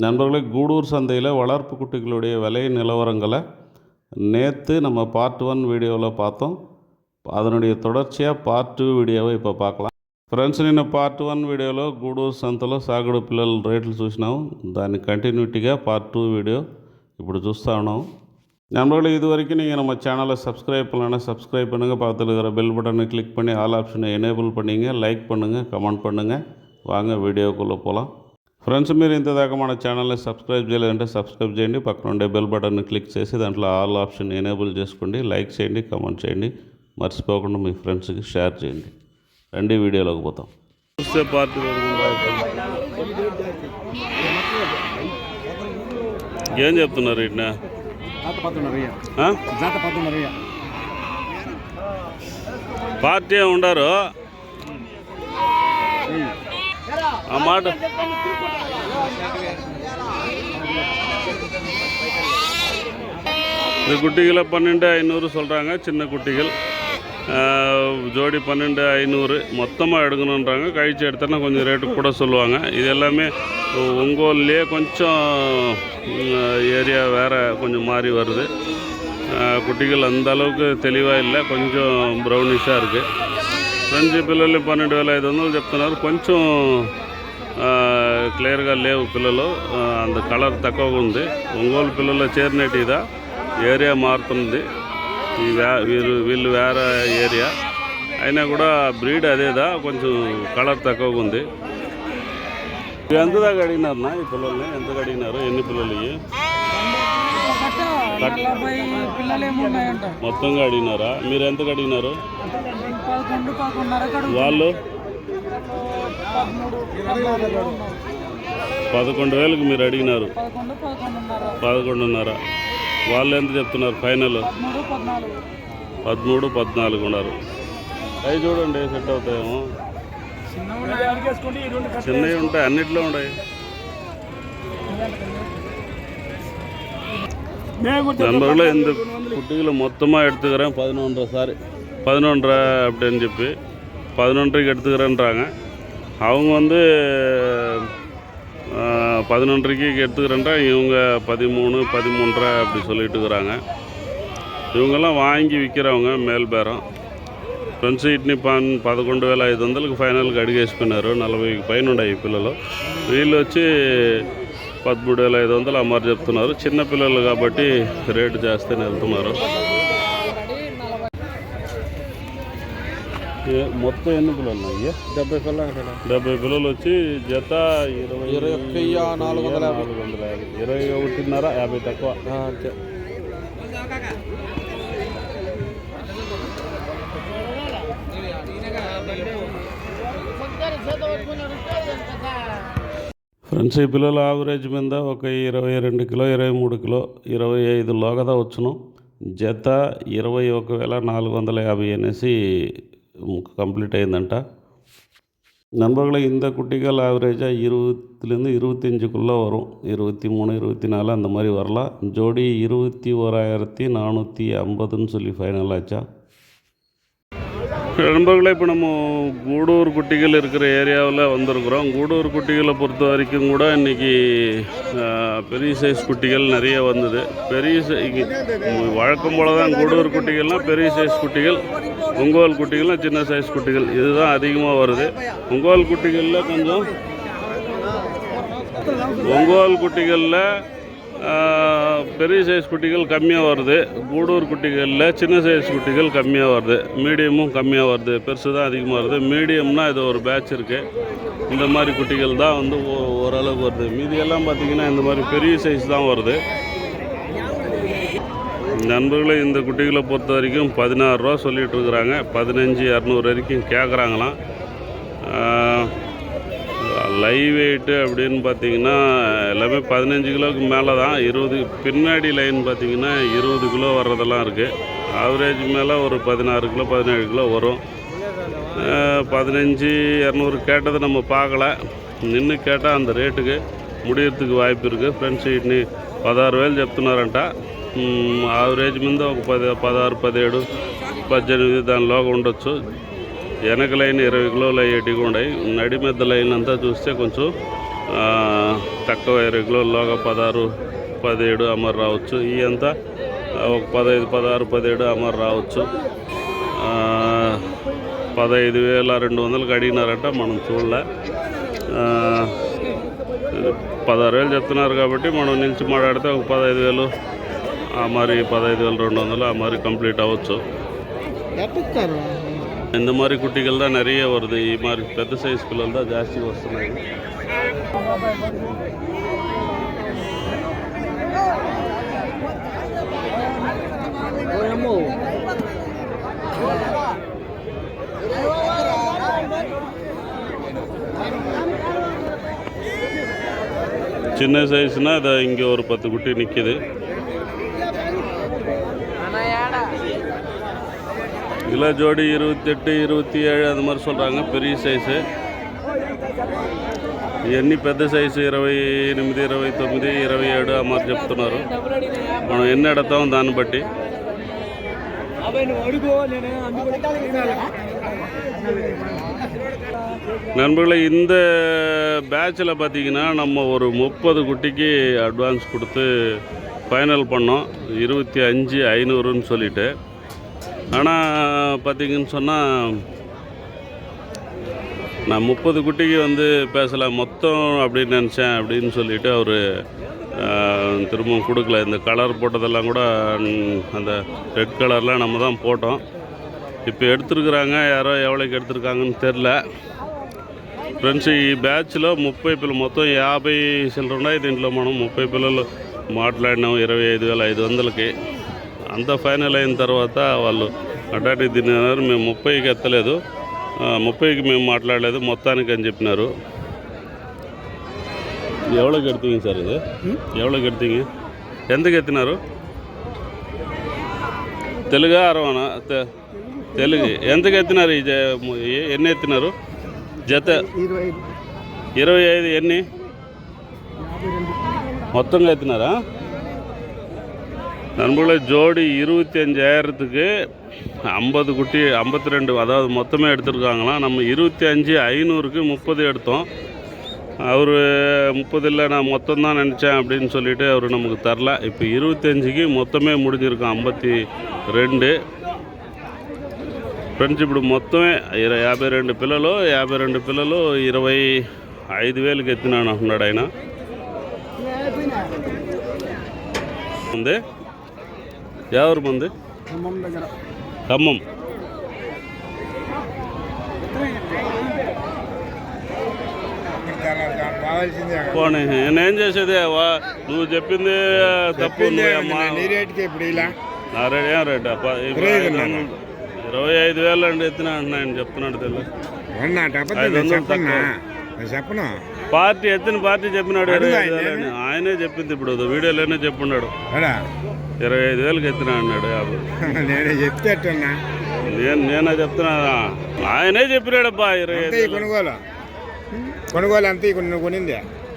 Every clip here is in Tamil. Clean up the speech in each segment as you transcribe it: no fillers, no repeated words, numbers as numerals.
நண்பர்களே, கூடூர் சந்தையில் வளர்ப்பு குட்டிகளுடைய விலை நிலவரங்களை நேற்று நம்ம பார்ட் 1 வீடியோவில் பார்த்தோம். அதனுடைய தொடர்ச்சியாக பார்ட் 2 వీడియోவை இப்போ பார்க்கலாம். ఫ్రెండ్స్, నిన్న పార్ట్ 1 వీడియోలో గూడూరు సంతలో సాగుడు పిల్లల రేట్లు చూసినాం. దాని కంటిన్యూటీగా పార్ట్ 2 వీడియో ఇప్పుడు చూస్తూ ఉన్నాం. நண்பர்களே, இது வரைக்கும் நீங்கள் நம்ம சேனலை சப்ஸ்கிரைப் பண்ணலன்னா சப்ஸ்கிரைப் பண்ணுங்கள். பக்கத்தில் இருக்கிற பெல் பட்டனை கிளிக் பண்ணி ஆல் ஆப்ஷனை எனேபிள் பண்ணிங்க. லைக் பண்ணுங்கள், கமெண்ட் பண்ணுங்கள். வாங்க వీడియోக்குள்ளே పోலாம். ఫ్రెండ్స్, మీరు ఇంతదాకా మన ఛానల్ని సబ్స్క్రైబ్ చేయలేదంటే సబ్స్క్రైబ్ చేయండి. పక్కన ఉండే బెల్ బటన్ని క్లిక్ చేసి దాంట్లో ఆల్ ఆప్షన్ ఎనేబుల్ చేసుకోండి. లైక్ చేయండి, కమెంట్ చేయండి. మర్చిపోకుండా మీ ఫ్రెండ్స్కి షేర్ చేయండి. రండి వీడియోలోకి పోతాం. చూస్తే పార్టీ ఏం చెప్తున్నారు ఇట్లా? పార్టీ ఉండరు ఆ మాట. இந்த குட்டிகளை 12,500 சொல்கிறாங்க. சின்ன குட்டிகள் ஜோடி 12,500 மொத்தமாக எடுக்கணுன்றாங்க. கழிச்சு எடுத்தோன்னா கொஞ்சம் ரேட்டு கூட சொல்லுவாங்க. இது எல்லாமே ஒங்கோல்லையே கொஞ்சம் ஏரியா வேறு கொஞ்சம் மாறி வருது. குட்டிகள் அந்த அளவுக்கு தெளிவாக இல்லை, கொஞ்சம் ப்ரௌனிஷாக இருக்குது. ఫ్రెండ్స్, ఈ పిల్లలు 12,500 చెప్తున్నారు. కొంచెం క్లియర్గా లేవు పిల్లలు, అంత కలర్ తక్కువగా ఉంది. ఒంగోలు పిల్లలు చేరినట్టు ఇదా ఏరియా మారుతుంది. వీళ్ళు వేరే ఏరియా అయినా కూడా బ్రీడ్ అదేదా, కొంచెం కలర్ తక్కువగా ఉంది. ఎంత దాకా అడిగినారన్నా ఈ పిల్లల్ని? ఎంత అడిగినారు? ఎన్ని పిల్లలు ఇవి మొత్తంగా అడిగినారా? మీరు ఎంత అడిగినారు? వాళ్ళు 11,000కి మీరు అడిగినారు. 11,500. వాళ్ళు ఎంత చెప్తున్నారు ఫైనల్? 13, 14 ఉన్నారు. అవి చూడండి, సెట్ అవుతాయేమో. చిన్నవి ఉంటాయి, అన్నిట్లో ఉన్నాయి. நண்பர்களும் இந்த குட்டிகளை மொத்தமாக எடுத்துக்கிறேன் 11,500. சாரி 11,500 அப்படின்னு చెప్పి 11,500க்கு எடுத்துக்கிறேன்றாங்க. அவங்க வந்து 11,500க்கு எடுத்துக்கிறேன்றா, இவங்க 13, 13,500 அப்படி சொல்லிட்டு இருக்கிறாங்க. ఇవங்கெல்லாம் వాంగి విక్కిరవங்க మేల్ బేరం. ఫ్రెండ్స్, ఇట్ని 11,500కి ఫైనల్కి అడిగేసుకున్నారు. 40కి పైన ఉన్నాయి ఈ పిల్లలు. వీళ్ళు వచ్చి 13,500 అమ్మారు చెప్తున్నారు. చిన్నపిల్లలు కాబట్టి రేటు చేస్తేనే వెళ్తున్నారు. మొత్తం ఎన్ని పిల్లలు ఉన్నాయి? 70 పిల్లలు వచ్చి జత 21,450. 21,500, 50 తక్కువ. ఫ్రెండ్స్, ఈ పిల్లల యావరేజ్ మీద ఒక 22 కిలో, 23 కిలో, 25 లోగదా వచ్చును. జత 21,450 అనేసి కంప్లీట్ అయిందంట. நண்பர்களே, இந்த குட்டிகள் ஆவரேஜாக 20லேருந்து 25க்குள்ளே வரும். 23, 24 அந்த மாதிரி வரலாம். ஜோடி 21,450ன்னு சொல்லி ஃபைனல் ஆச்சா. நண்பர்களே, இப்போ நம்ம கூடூர் குட்டிகள் இருக்கிற ஏரியாவில் வந்திருக்கிறோம். கூடூர் குட்டிகளை பொறுத்த வரைக்கும் கூட இன்றைக்கி பெரிய சைஸ் குட்டிகள் நிறைய வந்தது. வழக்கம் போல் தான் கூடூர் குட்டிகள்னால் பெரிய சைஸ் குட்டிகள், ஒங்கோல் குட்டிகள்னால் சின்ன சைஸ் குட்டிகள், இதுதான் அதிகமாக வருது. ஒங்கோல் குட்டிகளில் கொஞ்சம் பெரிய சைஸ் குட்டிகள் கம்மியாக வருது. கூடூர் குட்டிகளில் சின்ன சைஸ் குட்டிகள் கம்மியாக வருது. மீடியமும் கம்மியாக வருது. பெருசு தான் அதிகமாக வருது. மீடியம்னா இது ஒரு பேட்ச் இருக்குது. இந்த மாதிரி குட்டிகள் தான் வந்து ஓரளவுக்கு வருது. மீதியெல்லாம் பார்த்திங்கன்னா இந்த மாதிரி பெரிய சைஸ் தான் வருது. நண்பர்களே, இந்த குட்டிகளை பொறுத்த வரைக்கும் 16 ரூபா சொல்லிகிட்டு இருக்கிறாங்க. 15,200 வரைக்கும் கேட்குறாங்களாம். லைவ் வெயிட்டு அப்படின்னு பார்த்திங்கன்னா எல்லாமே 15 கிலோவுக்கு மேலே தான். 20 பின்னாடி லைன் பார்த்திங்கன்னா 20 கிலோ வர்றதெல்லாம் இருக்குது. ஆவரேஜ் மேலே ஒரு 16 கிலோ, 17 கிலோ வரும். 15,200 கேட்டதை நம்ம பார்க்கல. నిన్ను కేటా అంత రేటుకి ముడియర్తుకు వాయిపు இருக்குது. ఫ్రెండ్స్, వీటిని 16,000 చెప్తున్నారంట. ఆవరేజ్ మీద ఒక 16, 17, 18 దానిలోగా ఉండొచ్చు. వెనక లైన్ 20 కిలోలు అయ్యేటివి ఉన్నాయి. నడి మెద్ద లైన్ అంతా చూస్తే కొంచెం తక్కువ రెగ్యులర్లోగా 16, 17 అమరు రావచ్చు. ఈ అంతా ఒక 15, 16, 17 అమరు రావచ్చు. 15,200కి అడిగినారంట, మనం చూడలే. 16,000 చెప్తున్నారు కాబట్టి మనం నిలిచి మాట్లాడితే ఒక 15,000 మరి 15,200 మరి కంప్లీட் అవ్వచ్చు. இந்த மாதிரி குட்டிகள் தான் நிறைய வருது. ఈ மாதிரி పెద్ద సైజు పిల్లలు தான் జాస్తి వస్తున్నాయి. சின்ன சைஸ்னா அதை இங்கே ஒரு 10 குட்டி நிற்கிது. கிலோ ஜோடி 28, 27 அது மாதிரி சொல்கிறாங்க, பெரிய సైజు. ఇవన్నీ పెద్ద సైజు 28, 29, 27 ఆ மாதிரி చెప్తున్నారు. మనం ఎన్ని అడతాం దాన్ని బట్టి. நண்பர்களே, இந்த பேட்சில் பார்த்திங்கன்னா நம்ம ஒரு 30 குட்டிக்கு அட்வான்ஸ் கொடுத்து ஃபைனல் பண்ணோம், 25,500ன்னு சொல்லிட்டு. ஆனால் பார்த்திங்கன்னு சொன்னால் நான் 30 குட்டிக்கு வந்து பேசலை மொத்தம் அப்படின்னு நினச்சேன் அப்படின்னு சொல்லிவிட்டு அவர் திரும்பவும் கொடுக்கல. இந்த கலர் போட்டதெல்லாம் கூட அந்த ரெட் கலர்லாம் நம்ம தான் போட்டோம். இப்போ எடுத்துருக்குறாங்க, யாரோ எவ்வளோக்கு எடுத்துருக்காங்கன்னு தெரில. ఫ్రెండ్స్, ఈ బ్యాచ్లో 30 పిల్లలు, మొత్తం 50 చిల్లర ఉన్నాయి. దీంట్లో మనం 30 పిల్లలు మాట్లాడినాం 25,500కి. అంతా ఫైనల్ అయిన తర్వాత వాళ్ళు అడ్డాటి తిన్నారు. మేము 30కి ఎత్తలేదు, 30కి మేము మాట్లాడలేదు, మొత్తానికి అని చెప్పినారు. ఎవరికి ఎడుతీங்க సార్? ఇది ఎవరికి ఎడుతీங்க? ఎంతకు ఎత్తినారు? తెలుగా అరవనా? తెలుగు. ఎంతకు ఎత్తినారు? ఎన్ని ఎత్తినారు? జత 25. ఎన్ని మొత్తంగా ఎత్తినారా? நண்பர்களே, ஜோடி 25,000க்கு 50 குட்டி, 52, அதாவது மொத்தமே எடுத்துருக்காங்களாம். நம்ம 25,500க்கு 30 எடுத்தோம். அவர் 30 இல்லை, நான் மொத்தம் தான் நினச்சேன் அப்படின்னு சொல்லிவிட்டு அவர் நமக்கு தரல. இப்போ 25க்கு மொத்தமே முடிஞ்சிருக்கோம், 52. ఫ్రెండ్స్, ఇప్పుడు మొత్తమే 52 పిల్లలు 25,000కి ఎత్తినాను అంటున్నాడు ఆయన. ఉంది ఎవరు మంది? ఖమ్మం. పోనీ నేనేం చేసేది? నువ్వు చెప్పింది తప్పు. నా రేట్ ఏం రేట్? 25,000 అండి ఎత్తినా అంటున్నాయని చెప్తున్నాడు. తెలియదు, చెప్పను. పార్టీ ఎత్తిన పార్టీ చెప్పినాడు 25,000 అని. ఆయనే చెప్పింది, ఇప్పుడు వీడియోలోనే చెప్పున్నాడు 25,000కి ఎత్తినా అన్నాడు. నేనే చెప్తేనా? నేనే చెప్తున్నా, ఆయనే చెప్పినాడబ్బా. 25 కొనుగోలు అంతే కొనింది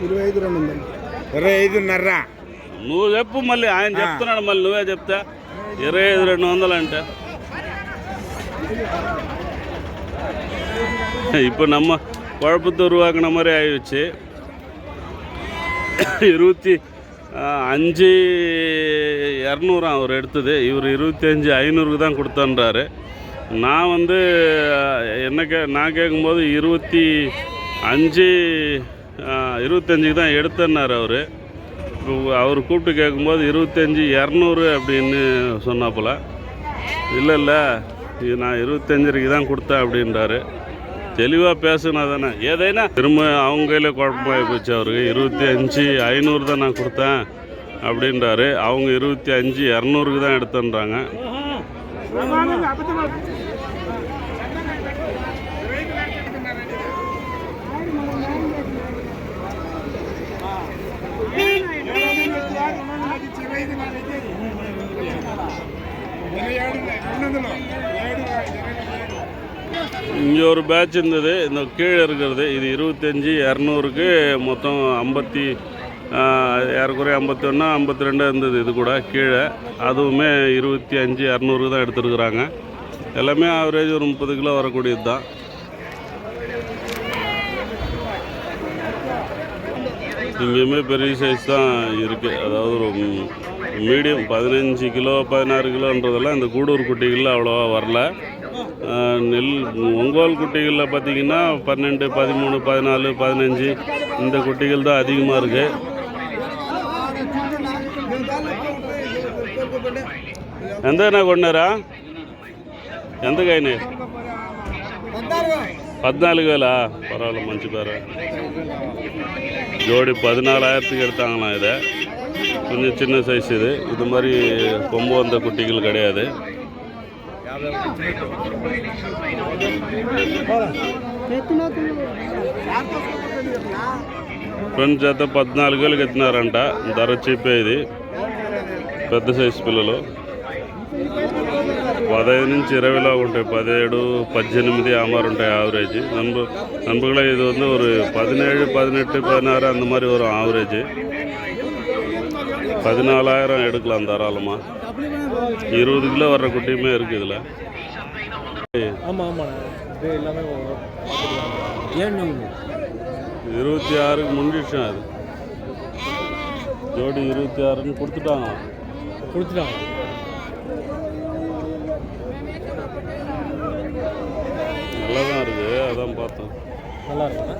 25,500. నువ్వు చెప్పు, మళ్ళీ ఆయన చెప్తున్నాడు, మళ్ళీ నువ్వే చెప్తా 25,200 అంటే. இப்போ நம்ம குழப்பத்தை உருவாக்கின மாதிரி ஆயிடுச்சு. 25,200 அவர் எடுத்தது. இவர் 25,500க்கு தான் கொடுத்தான்றாரு. நான் வந்து நான் கேட்கும்போது 25,25க்கு தான் எடுத்தேன்னார் அவர். அவர் கூப்பிட்டு கேட்கும்போது 25,200 அப்படின்னு சொன்னாப்புல. இல்லை நான் 25க்கு தான் கொடுத்தேன் அப்படின்றாரு. தெளிவாக பேசுனா தானே ஏதைனா. திரும்ப அவங்க கையில் குழப்பமாகி போச்சு அவருக்கு. 25,500 தான் நான் கொடுத்தேன் அப்படின்றாரு. அவங்க 25,200க்கு தான் எடுத்துன்றாங்க. இங்கே ஒரு பேட்ச் இருந்தது, இந்த கீழே இருக்கிறது. இது 25,200க்கு மொத்தம் 50, ஏறக்குறைய 51, 52 இருந்தது. இது கூட கீழே அதுவுமே 25,200க்கு தான் எடுத்துருக்குறாங்க. எல்லாமே ஆவரேஜ் ஒரு 30 கிலோ வரக்கூடியது தான். இங்கேயுமே பெரிய சைஸ் தான் இருக்குது. அதாவது ஒரு மீடியம் 15 கிலோ 16 கிலோன்றதெல்லாம் இந்த கூடூர் குட்டிகளில் அவ்வளோவா வரல. ஒங்கோல் குட்டிகளில் பார்த்திங்கன்னா 12, 13, 14, 15 இந்த குட்டிகள் தான் அதிகமாக இருக்குது. ఎంతైనా కొన్నారా? ఎంత కాయని? 14,000. பரவாயில்ல, மஞ்சு பேர ஜோடி 14,000க்கு எடுத்தாங்களாம். இதை கொஞ்சம் சின்ன சைஸ். இது மாதிரி கொம்பு வந்த குட்டிகள் கிடையாது. ఫ్రెండ్స్ అయితే 14,000కి ఎత్తినారంట. ధర చీపే. ఇది పెద్ద సైజు పిల్లలు 15 నుంచి 20 ఉంటాయి. 17, 18 ஆமாறு ఉంటాయి ஆவரேஜ். நண்பர்களே, இது வந்து ஒரு 17, 18, 16 அந்த மாதிரி வரும் ஆவரேஜ். 14,000 எடுக்கலாம் தாராளமாக. 20 கிலோ வர்ற குட்டியுமே இருக்குது இதில். ஆமாம் ஆமாண்ணா, இது எல்லாமே 26க்கு முடிஞ்சிடுச்சு. அது ஜோடி 26ன்னு கொடுத்துட்டாங்க. நல்லா தான் இருக்குது. அதான் பார்த்தோம். நல்லா இருக்குண்ணா.